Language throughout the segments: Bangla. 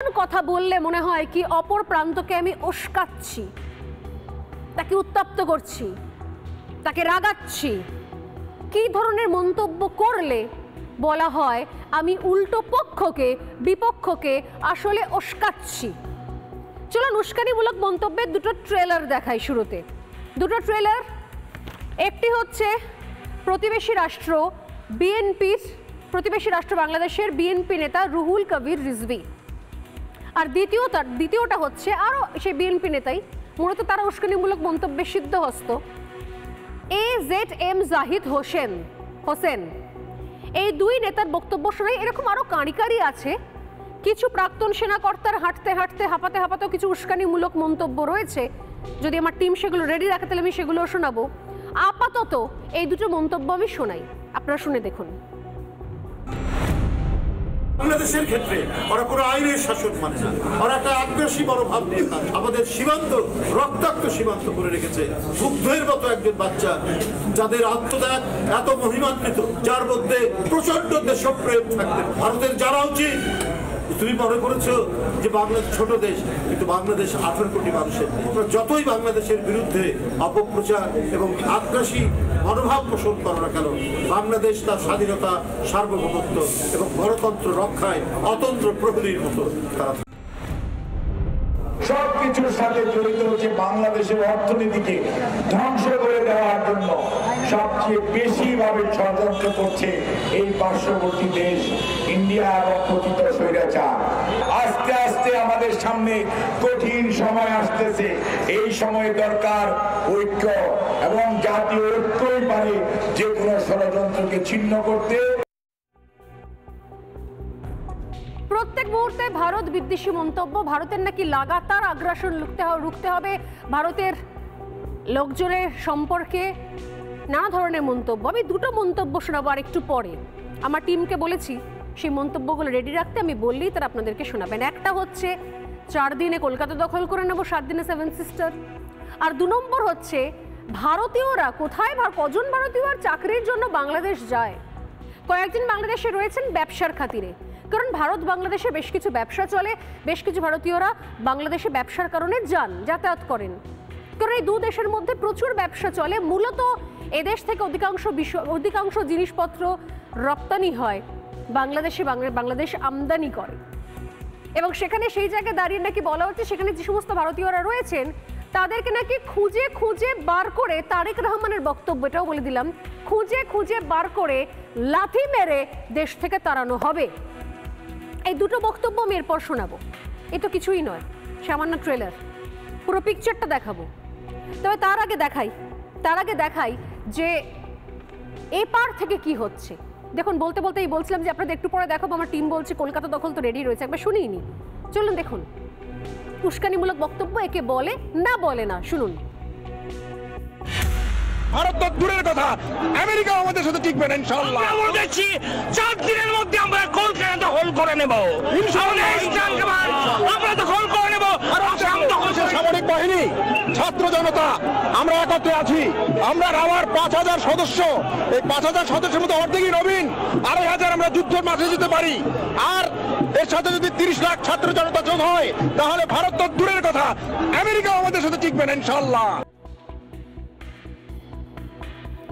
কথা বললে মনে হয় কি অপর প্রান্তকে আমি উস্কাচ্ছি, তাকে উত্তপ্ত করছি, তাকে রাগাচ্ছি। কি ধরনের মন্তব্য করলে বলা হয় আমি উল্টো পক্ষকে বিপক্ষকে আসলে উস্কাচ্ছি? চলুন উস্কানিমূলক মন্তব্যের দুটো ট্রেলার দেখাই শুরুতে। দুটো ট্রেলার, একটি হচ্ছে প্রতিবেশী রাষ্ট্র বিএনপির, প্রতিবেশী রাষ্ট্র বাংলাদেশের বিএনপি নেতা রুহুল কবির রিজভী, আর দ্বিতীয়টা হচ্ছে আরও সেই বিএনপি নেতাই, মূলত তারা উস্কানিমূলক মন্তব্যে সিদ্ধহস্ত, AZM জাহিদ হোসেন। এই দুই নেতার বক্তব্য শোনাই। এরকম আরও কাঁড়ি আছে, কিছু প্রাক্তন সেনাকর্তার হাঁটতে হাঁটতে হাঁপাতে হাঁপাতেও কিছু উস্কানিমূলক মন্তব্য রয়েছে। যদি আমার টিম সেগুলো রেডি রাখে তাহলে আমি সেগুলো শোনাবো। আপাতত এই দুটো মন্তব্য আমি শোনাই, আপনারা শুনে দেখুন। বাংলাদেশের ক্ষেত্রে ওরা কোনো আইনের শাসন মানে না, ওরা একটা আগ্রাসী মনোভাব নিয়ে আমাদের সীমান্ত রক্তাক্ত সীমান্ত করে রেখেছে। মুগ্ধের মতো একজন বাচ্চা, যাদের আত্মত্যাগ এত মহিমান্বিত, যার মধ্যে প্রচন্ড দেশপ্রেম থাকবে। ভারতের জানা উচিত, তুমি মনে করেছো যে বাংলাদেশ ছোট দেশ, কিন্তু বাংলাদেশ 18 কোটি মানুষের। যতই বাংলাদেশের বিরুদ্ধে অপপ্রচার এবং আগ্রাসী মনোভাব পোষণ করো না কেন, বাংলাদেশ তার স্বাধীনতা, সার্বভৌমত্ব এবং গণতন্ত্র রক্ষায় অতন্ত্র প্রহরীর মতো তারা সবকিছুর সাথে জড়িত হচ্ছে বাংলাদেশের অর্থনীতিকে ধ্বংস করে দেওয়ার জন্য সবচেয়ে বেশি ভাবে ষড়যন্ত্র করছে এই পার্শ্ববর্তী দেশ ইন্ডিয়া এবং কথিত স্বৈরাচার। আস্তে আস্তে আমাদের সামনে কঠিন সময় আসতেছে। এই সময় দরকার ঐক্য, এবং জাতীয় ঐক্যই পারে যে কোনো ষড়যন্ত্রকে ছিন্ন করতে। প্রত্যেক মুহূর্তে ভারত বিদ্বেষী মন্তব্য, ভারতের নাকি লাগাতার আগ্রাসন রুখতে হবে, ভারতের লোকজনের সম্পর্কে নানা ধরনের মন্তব্য। আমি দুটো মন্তব্য শোনাবো আর একটু পরে। আমার টিমকে বলেছি সেই মন্তব্যগুলো রেডি রাখতে, আমি বললেই তারা আপনাদেরকে শোনাবেন। একটা হচ্ছে 4 দিনে কলকাতা দখল করে নেব, 7 দিনে 7 সিস্টার। আর 2 নম্বর হচ্ছে ভারতীয়রা কোথায়, কজন ভারতীয় আর চাকরির জন্য বাংলাদেশ যায়। কয়েকজন বাংলাদেশে রয়েছেন ব্যবসার খাতিরে, কারণ ভারত বাংলাদেশে বেশ কিছু ব্যবসা চলে, বেশ কিছু ভারতীয়রা বাংলাদেশে ব্যবসার কারণে যাতায়াত করেন। কারণ এই 2 দেশের মধ্যে প্রচুর ব্যবসা চলে। মূলত এদেশ থেকে অধিকাংশ জিনিসপত্র রপ্তানি হয় বাংলাদেশে, বাংলাদেশ আমদানি করে। এবং সেখানে সেই জায়গায় দাঁড়িয়ে নাকি বলা হচ্ছে সেখানে যে সমস্ত ভারতীয়রা রয়েছেন তাদেরকে নাকি খুঁজে খুঁজে বার করে, তারেক রহমানের বক্তব্য, এটাও বলে দিলাম, খুঁজে খুঁজে বার করে লাথি মেরে দেশ থেকে তাড়ানো হবে। এই দুটো বক্তব্য আমি এরপর শোনাবো। এ তো কিছুই নয়, সামান্য ট্রেলার, পুরো পিকচারটা দেখাবো। তবে তার আগে দেখাই যে এপার থেকে কি হচ্ছে। দেখুন, বলতে বলতেই বলছিলাম যে আপনাদের একটু পরে দেখাবো। আমার টিম বলছে কলকাতা দখল তো রেডি রয়েছে, একবার শুনিনি। চলুন দেখুন উস্কানিমূলক বক্তব্য একে বলে না বলে না, শুনুন। ভারত তো দূরের কথা, আমেরিকা আমাদের সাথে টিকবে না ইনশাআল্লাহ। আমরা বলছি 4 দিনের মধ্যে আমরা কলকাতা দখল করে নেব ইনশাআল্লাহ। আমরা দখল করে নেব। সামরিক বাহিনী, ছাত্র জনতা, আমরা একত্রে আছি। আমরা আমার 5000 সদস্য, এই 5000 সদস্যের মধ্যে অর্ধেকই নবীন, 2500 আমরা যুদ্ধের মাঠে যেতে পারি। আর এর সাথে যদি 30 লাখ ছাত্র জনতা যোগ হয়, তাহলে ভারত তো দূরের কথা, আমেরিকা আমাদের সাথে টিকবে না ইনশাআল্লাহ।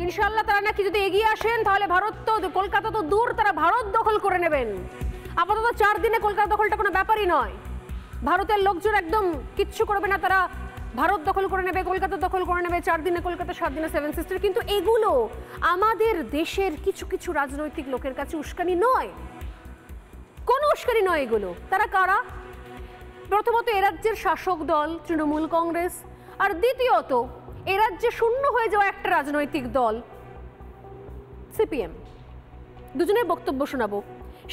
ইনশাআল্লাহ তারা নাকি যদি এগিয়ে আসেন তাহলে ভারত তো, কলকাতা তো দূর, তারা ভারত দখল করে নেবেন। আপাতত 4 দিনে কলকাতা দখলটা কোনো ব্যাপারই নয়। ভারতের লোকজন একদম কিচ্ছু করবে না, তারা ভারত দখল করে নেবে, কলকাতা দখল করে নেবে। 4 দিনে কলকাতা, 7 দিনে 7 সিস্টার। কিন্তু এগুলো আমাদের দেশের কিছু কিছু রাজনৈতিক লোকের কাছে উস্কানি নয়, কোনো উস্কানি নয় এগুলো। তারা কারা? প্রথমত এ রাজ্যের শাসক দল তৃণমূল কংগ্রেস, আর দ্বিতীয়ত এ রাজ্যে শূন্য হয়ে যাওয়া একটা রাজনৈতিক দল সিপিএম। দুজনের বক্তব্য শোনাবো।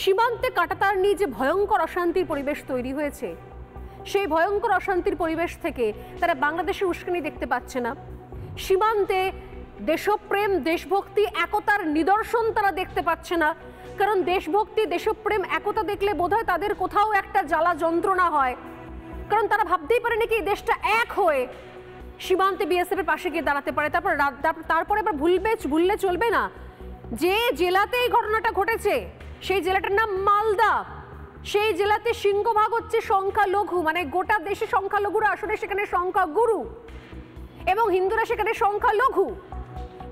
সীমান্তে কাঁটাতার নিয়ে যে ভয়ঙ্কর অশান্তির পরিবেশ তৈরি হয়েছে, সেই ভয়ঙ্কর অশান্তির পরিবেশ থেকে তারা বাংলাদেশের উস্কানি দেখতে পাচ্ছে না। সীমান্তে দেশপ্রেম, দেশভক্তি, একতার নিদর্শন তারা দেখতে পাচ্ছে না। কারণ দেশভক্তি, দেশপ্রেম, একতা দেখলে বোধহয় তাদের কোথাও একটা জ্বালা যন্ত্রণা হয়। কারণ তারা ভাবতেই পারে নাকি এই দেশটা এক হয়ে সীমান্তে বিএসএফ এর পাশে গিয়ে দাঁড়াতে পারে। তারপরে আবার ভুললে চলবে না যে জেলাতে এই ঘটনাটা ঘটেছে সেই জেলাটার নাম মালদা। সেই জেলাতে সিংহভাগ হচ্ছে সংখ্যালঘু, মানে গোটা দেশে সংখ্যালঘুরা আসলে সেখানে সংখ্যাগুরু এবং হিন্দুরা সেখানে সংখ্যালঘু।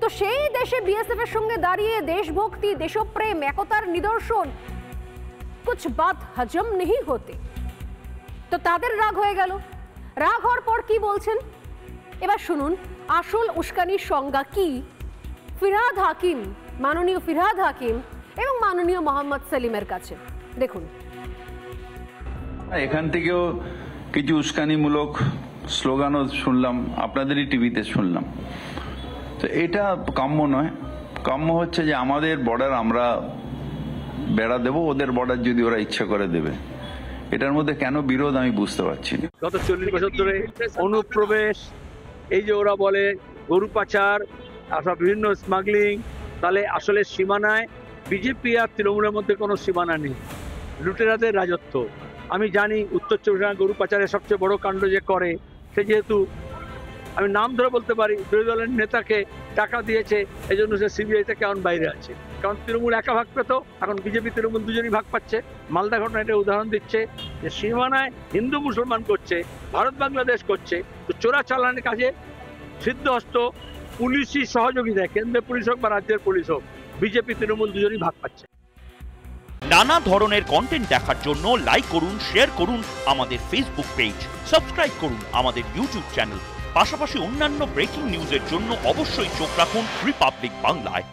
তো সেই দেশে বিএসএফ এর সঙ্গে দাঁড়িয়ে দেশভক্তি, দেশপ্রেম, একতার নিদর্শন কুছ বাত হজম নেই হতে। তো তাদের রাগ হয়ে গেল। রাগ হওয়ার পর কি বলছেন এবার শুনুন। আসল উস্কানির সংজ্ঞা কি ফিরহাদ হাকিম, মাননীয় ফিরহাদ হাকিম এবং মাননীয় মোহাম্মদ সেলিমের কাছে দেখুন। এখান থেকেও কিছু উস্কানিমূলক স্লোগানও শুনলাম, আপনাদেরই টিভিতে শুনলাম। তো এটা কাম্য নয়। কাম্য হচ্ছে যে আমাদের বর্ডার আমরা বেড়া দেব, ওদের বর্ডার যদি ওরা ইচ্ছা করে দেবে। এটার মধ্যে কেন বিরোধ আমি বুঝতে পারছি না। গত 40 বছর ধরে অনুপ্রবেশ, এই যে ওরা বলে গরু পাচার, আসলে বিভিন্ন স্মাগলিং, তাহলে আসলে সীমানায় বিজেপি আর তৃণমূলের মধ্যে কোনো সীমানা নেই, লুটেরাদের রাজত্ব। আমি জানি উত্তর চব্বিশ পরগনা গরু পাচারের সবচেয়ে বড় কাণ্ড যে করে, সে যেহেতু আমি নাম ধরে বলতে পারি বিরোধী দলের নেতাকে টাকা দিয়েছে, এই জন্য সে সিবিআই থেকে এখন বাইরে আছে। কারণ তৃণমূল একা ভাগ পেত, এখন বিজেপি তৃণমূল দুজনই ভাগ পাচ্ছে। মালদা ঘটনা এটা উদাহরণ দিচ্ছে যে সীমানায় হিন্দু মুসলমান করছে, ভারত বাংলাদেশ করছে। তো চোরা চালানের কাজে সিদ্ধহস্ত পুলিশই সহযোগিতায়, কেন্দ্রের পুলিশ হোক বা রাজ্যের পুলিশ হোক, বিজেপি তৃণমূল দুজনই ভাগ পাচ্ছে। নানা ধরনের কন্টেন্ট দেখার জন্য লাইক করুন, শেয়ার করুন আমাদের ফেসবুক পেজ, সাবস্ক্রাইব করুন আমাদের ইউটিউব চ্যানেল। পাশাপাশি অন্যান্য ব্রেকিং নিউজের জন্য অবশ্যই চোখ রাখুন রিপাবলিক বাংলায়।